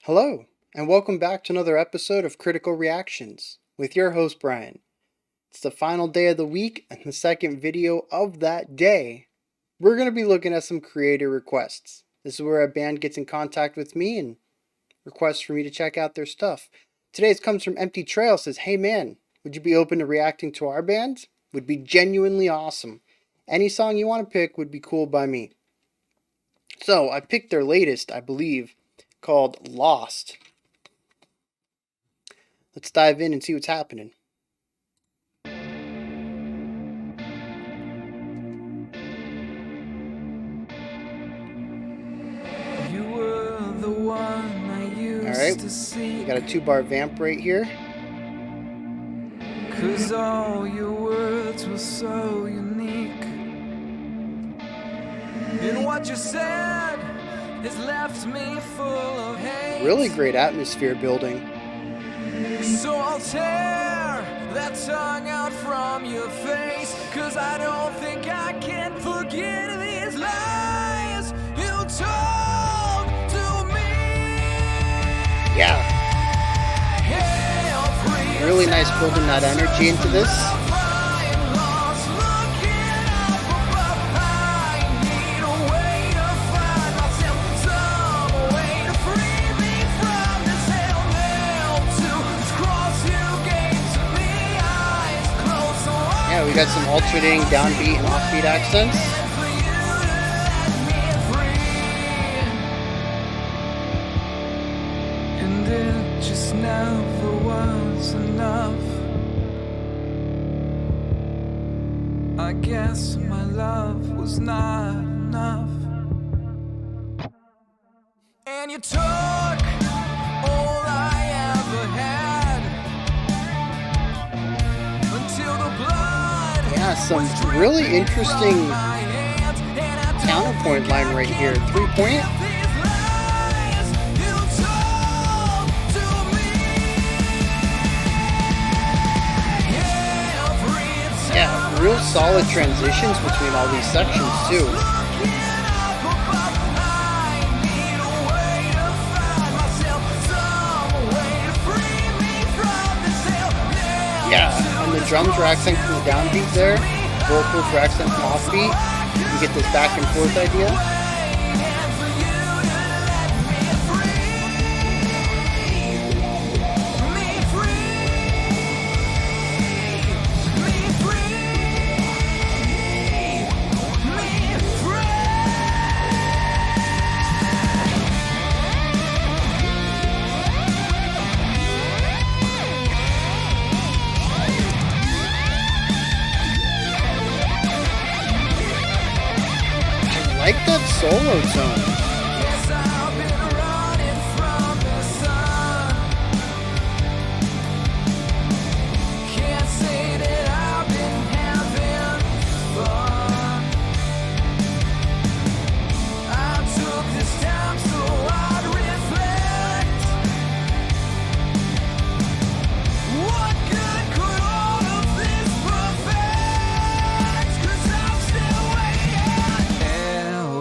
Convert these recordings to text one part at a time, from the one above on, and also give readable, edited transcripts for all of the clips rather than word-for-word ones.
Hello, and welcome back to another episode of Critical Reactions with your host, Bryan. It's the final day of the week and the second video of that day. We're going to be looking at some creator requests. This is where a band gets in contact with me and requests for me to check out their stuff. Today's comes from Empty Trail. Says, hey man, would you be open to reacting to our band? Would be genuinely awesome. Any song you want to pick would be cool by me. So I picked their latest, I believe, called Lost. Let's dive in and see what's happening. You were the one I used to see. We got a 2-bar vamp right here. 'Cause all your words were so unique. And what you said has left me full of hate. Really great atmosphere building. So I'll tear that tongue out from your face, 'cause I don't think I can forget these lies you told to me. Yeah. Really nice building that energy into this. Yeah, we got some alternating downbeat and offbeat accents. And it just never was enough. I guess my love was not enough. And you took all I ever had until the blood. Yeah, some really interesting counterpoint line right here. 3-point. Yeah, real solid transitions between all these sections too. Yeah, and the drums are accent from the downbeat there, vocals are accent from offbeat. You get this back and forth idea. I like that solo tone. Yes, I've been running from the sun. Can't say that I've been having fun. I took this time so I'd reflect. What good could all of this perfect? 'Cause I'm still waiting.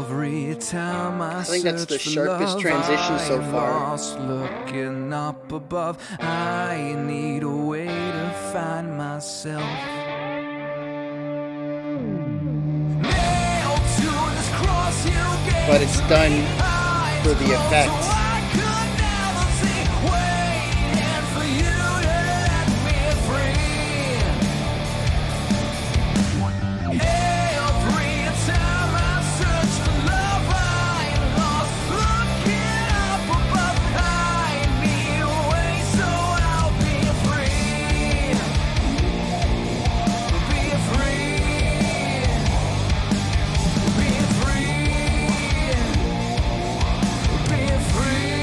Every time I think that's the search for sharpest love, transition so I'm far. lost looking up above. I need a way to find myself. Nailed to this cross you gave But it's done me, eyes for the closed effect. so I could never see. Waiting for you to let me free. Every time I search for love, I'm lost looking up above. I need a way so I'll be free. Be free. Be free. Be free.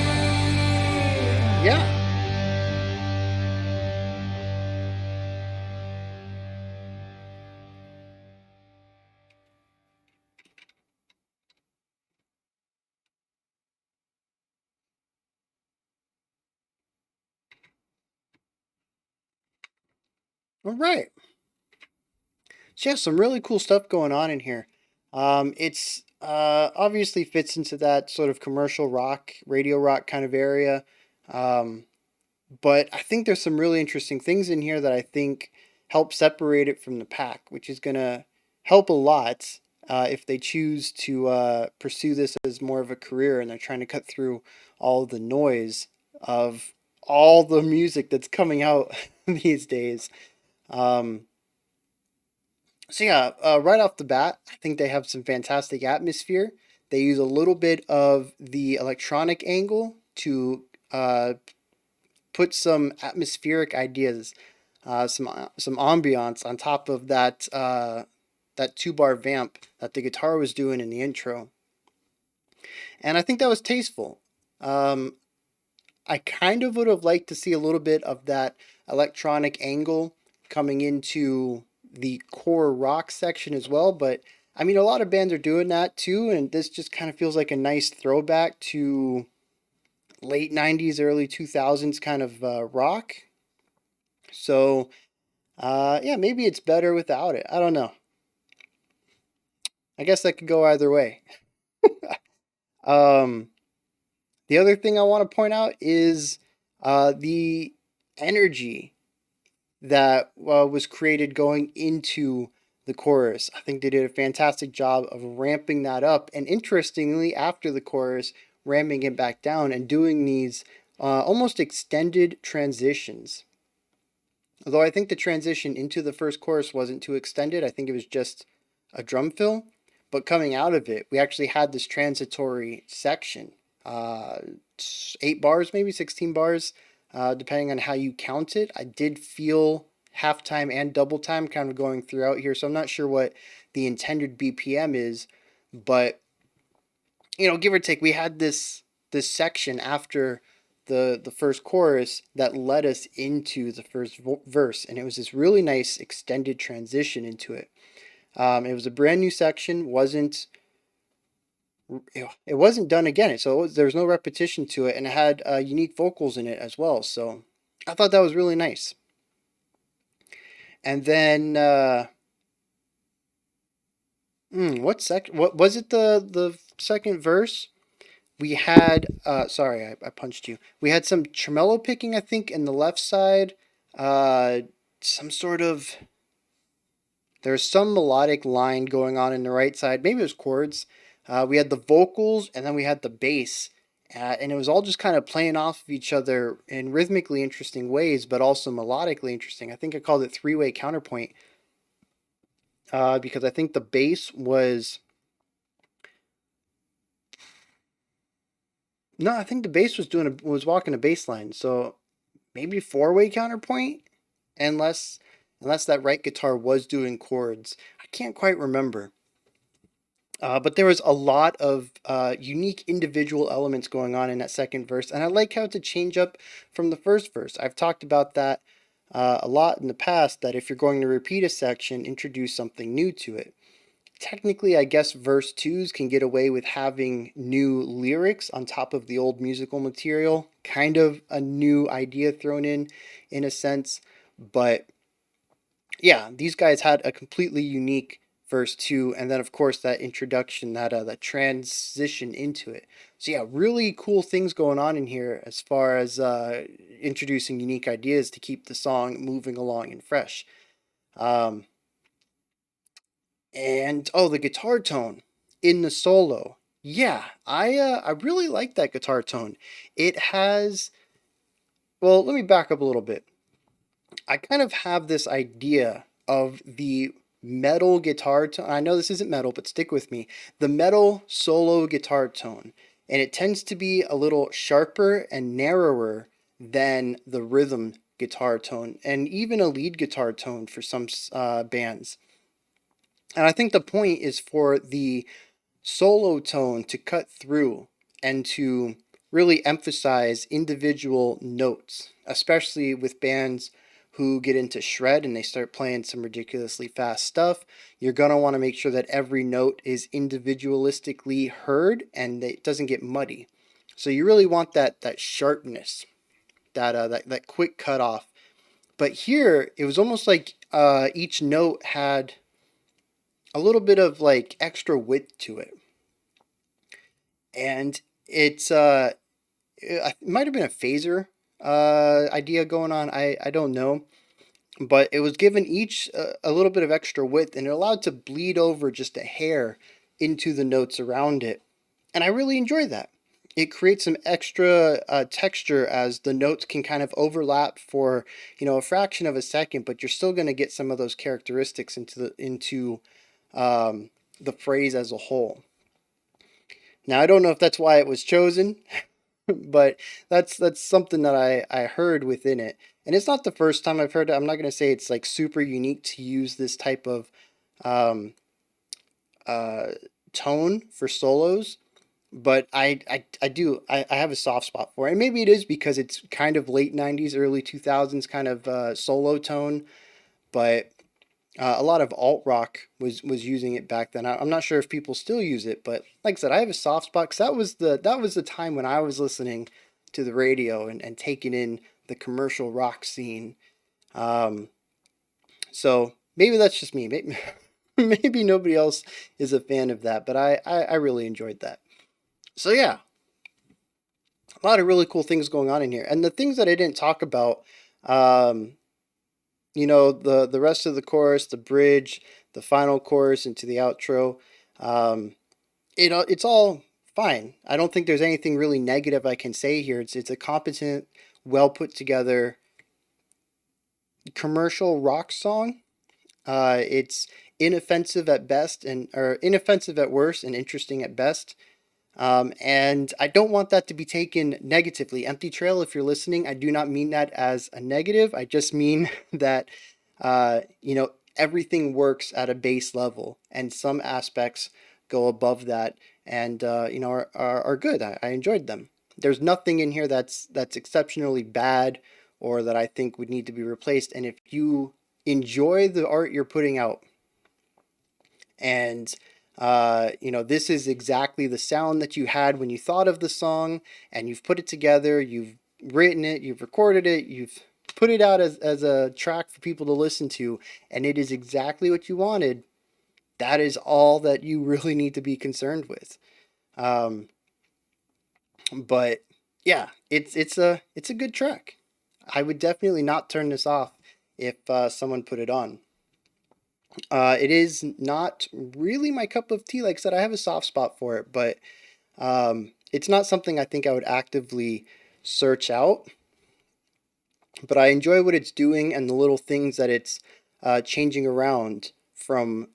Yeah. All right. So yeah, some really cool stuff going on in here. It's Obviously fits into that sort of commercial rock, radio rock kind of area. Um, but I think there's some really interesting things in here that I think help separate it from the pack, which is gonna help a lot if they choose to pursue this as more of a career and they're trying to cut through all the noise of all the music that's coming out these days. Um, so yeah, right off the bat, I think they have some fantastic atmosphere. They use a little bit of the electronic angle to put some atmospheric ideas, some ambiance on top of that 2 bar vamp that the guitar was doing in the intro, and I think that was tasteful. Um, I kind of would have liked to see a little bit of that electronic angle coming into the core rock section as well, but I mean, a lot of bands are doing that too, and this just kind of feels like a nice throwback to late 90s, early 2000s kind of rock. So, yeah, maybe it's better without it. I don't know. I guess that could go either way. Um, the other thing I want to point out is the energy that was created going into the chorus. I think they did a fantastic job of ramping that up, and interestingly, after the chorus, ramping it back down and doing these almost extended transitions. Although I think the transition into the first chorus wasn't too extended, I think it was just a drum fill. But coming out of it, we actually had this transitory section, uh, 8 bars, maybe 16 bars, depending on how you count it. I did feel halftime and double time kind of going throughout here, so I'm not sure what the intended BPM is, but give or take, we had this section after the first chorus that led us into the first verse, and it was this really nice extended transition into it. It was a brand new section, it wasn't done again, so there was no repetition to it, and it had unique vocals in it as well. So I thought that was really nice. And then what was it, the second verse? We had sorry, I punched you. We had some tremolo picking, I think, in the left side. Uh, some sort of There's some melodic line going on in the right side. Maybe it was chords. We had the vocals, and then we had the bass, and it was all just kind of playing off of each other in rhythmically interesting ways, but also melodically interesting. I think I called it three-way counterpoint because I think the bass was no, I think the bass was walking a bass line, so maybe four-way counterpoint, unless unless that right guitar was doing chords. I can't quite remember. But there was a lot of unique individual elements going on in that second verse, and I like how it's a change up from the first verse. I've talked about that a lot in the past, that if you're going to repeat a section, introduce something new to it. Technically, I guess verse 2s can get away with having new lyrics on top of the old musical material, kind of a new idea thrown in a sense, but yeah, these guys had a completely unique verse 2, and then of course that introduction, that transition into it. So yeah, really cool things going on in here as far as introducing unique ideas to keep the song moving along and fresh. Um, and oh, the guitar tone in the solo. Yeah, I really like that guitar tone. It has well, let me back up a little bit. I kind of have this idea of the metal guitar tone. I know this isn't metal, but stick with me. The metal solo guitar tone. And it tends to be a little sharper and narrower than the rhythm guitar tone, and even a lead guitar tone for some bands. And I think the point is for the solo tone to cut through and to really emphasize individual notes, especially with bands who get into shred and they start playing some ridiculously fast stuff. You're going to want to make sure that every note is individualistically heard and it doesn't get muddy. So you really want that sharpness, that quick cutoff. But here it was almost like each note had a little bit of like extra width to it. and it might have been a phaser idea going on. I don't know, but it was given each a little bit of extra width, and it allowed to bleed over just a hair into the notes around it. And I really enjoy that. It creates some extra texture as the notes can kind of overlap for a fraction of a second, but you're still going to get some of those characteristics into the phrase as a whole. Now I don't know if that's why it was chosen, but that's something that I heard within it, and it's not the first time I've heard it. I'm not going to say it's like super unique to use this type of um, uh, tone for solos, but I have a soft spot for it. And maybe it is because it's kind of late 90s, early 2000s kind of solo tone, but a lot of alt rock was using it back then. I'm not sure if people still use it, but like I said, I have a soft spot because that was the time when I was listening to the radio and taking in the commercial rock scene. Um, so maybe that's just me. Maybe, maybe nobody else is a fan of that, but I really enjoyed that. So yeah, a lot of really cool things going on in here, and the things that I didn't talk about. Um, the rest of the chorus, the bridge, the final chorus into the outro. Um, it's all fine. I don't think there's anything really negative I can say here. It's a competent, well put together commercial rock song. It's inoffensive at best and or inoffensive at worst and interesting at best. And I don't want that to be taken negatively. Empty Trail, if you're listening, I do not mean that as a negative. I just mean that, everything works at a base level, and some aspects go above that and, are good. I enjoyed them. There's nothing in here that's exceptionally bad or that I think would need to be replaced. And if you enjoy the art you're putting out, and this is exactly the sound that you had when you thought of the song, and you've put it together, you've written it, you've recorded it, you've put it out as a track for people to listen to, and it is exactly what you wanted. That is all that you really need to be concerned with. Um, but yeah, it's a good track. I would definitely not turn this off if someone put it on. It is not really my cup of tea. Like I said, I have a soft spot for it, but it's not something I think I would actively search out. But I enjoy what it's doing and the little things that it's changing around from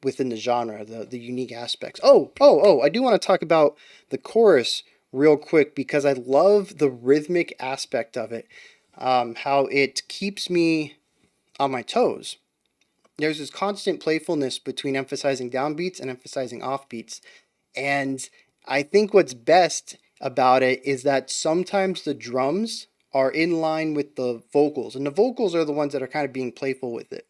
within the genre, the unique aspects. Oh! I do want to talk about the chorus real quick because I love the rhythmic aspect of it. How it keeps me on my toes. There's this constant playfulness between emphasizing downbeats and emphasizing offbeats. And I think what's best about it is that sometimes the drums are in line with the vocals, and the vocals are the ones that are kind of being playful with it.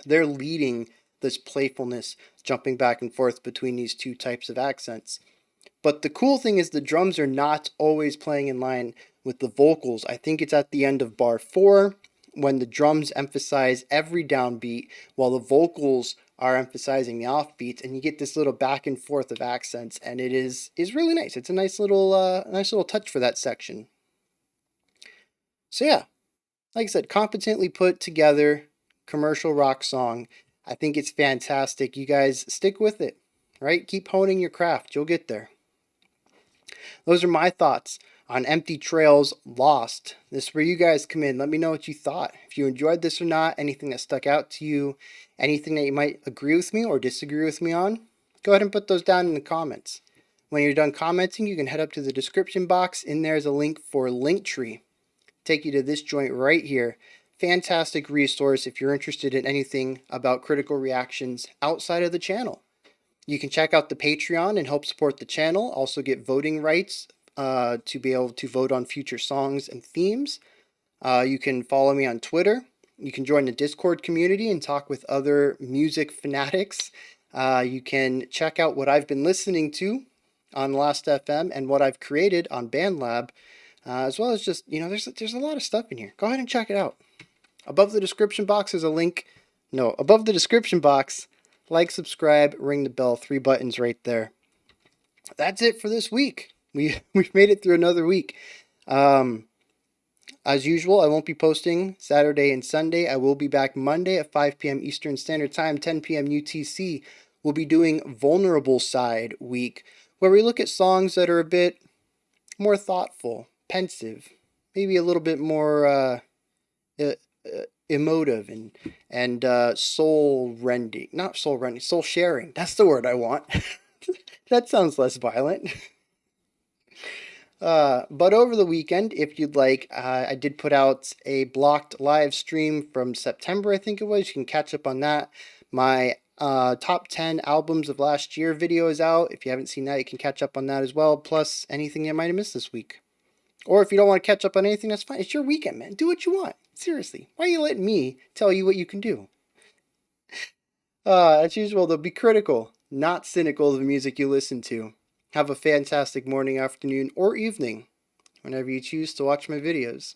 They're leading this playfulness, jumping back and forth between these two types of accents. But the cool thing is the drums are not always playing in line with the vocals. I think it's at the end of bar 4 when the drums emphasize every downbeat while the vocals are emphasizing the offbeats, and you get this little back and forth of accents, and it is really nice. It's a nice little touch for that section. So yeah, like I said, competently put together commercial rock song. I think it's fantastic. You guys stick with it, right? Keep honing your craft. You'll get there. Those are my thoughts on Empty Trails Lost. This is where you guys come in. Let me know what you thought. If you enjoyed this or not, anything that stuck out to you, anything that you might agree with me or disagree with me on, go ahead and put those down in the comments. When you're done commenting, you can head up to the description box. In there is a link for Linktree. Take you to this joint right here. Fantastic resource if you're interested in anything about critical reactions outside of the channel. You can check out the Patreon and help support the channel. Also get voting rights to be able to vote on future songs and themes. You can follow me on Twitter. You can join the Discord community and talk with other music fanatics. You can check out what I've been listening to on Last FM and what I've created on BandLab, as well as just, there's a lot of stuff in here. Go ahead and check it out. Above the description box is a link. No, above the description box, like, subscribe, ring the bell, 3 buttons right there. that's it for this week. We've made it through another week. Um, as usual, I won't be posting Saturday and Sunday. I will be back Monday at 5 p.m. Eastern Standard Time, 10 p.m. UTC. We'll be doing Vulnerable Side Week, where we look at songs that are a bit more thoughtful, pensive, maybe a little bit more uh, emotive and soul rending. Not soul rending, soul sharing. That's the word I want. That sounds less violent. But over the weekend, if you'd like, I did put out a blocked live stream from September, I think it was. You can catch up on that. My top 10 albums of last year video is out. If you haven't seen that, you can catch up on that as well. Plus anything you might have missed this week. Or if you don't want to catch up on anything, that's fine. It's your weekend, man. Do what you want. Seriously. Why are you letting me tell you what you can do? As usual, though, be critical, not cynical of the music you listen to. Have a fantastic morning, afternoon, or evening whenever you choose to watch my videos.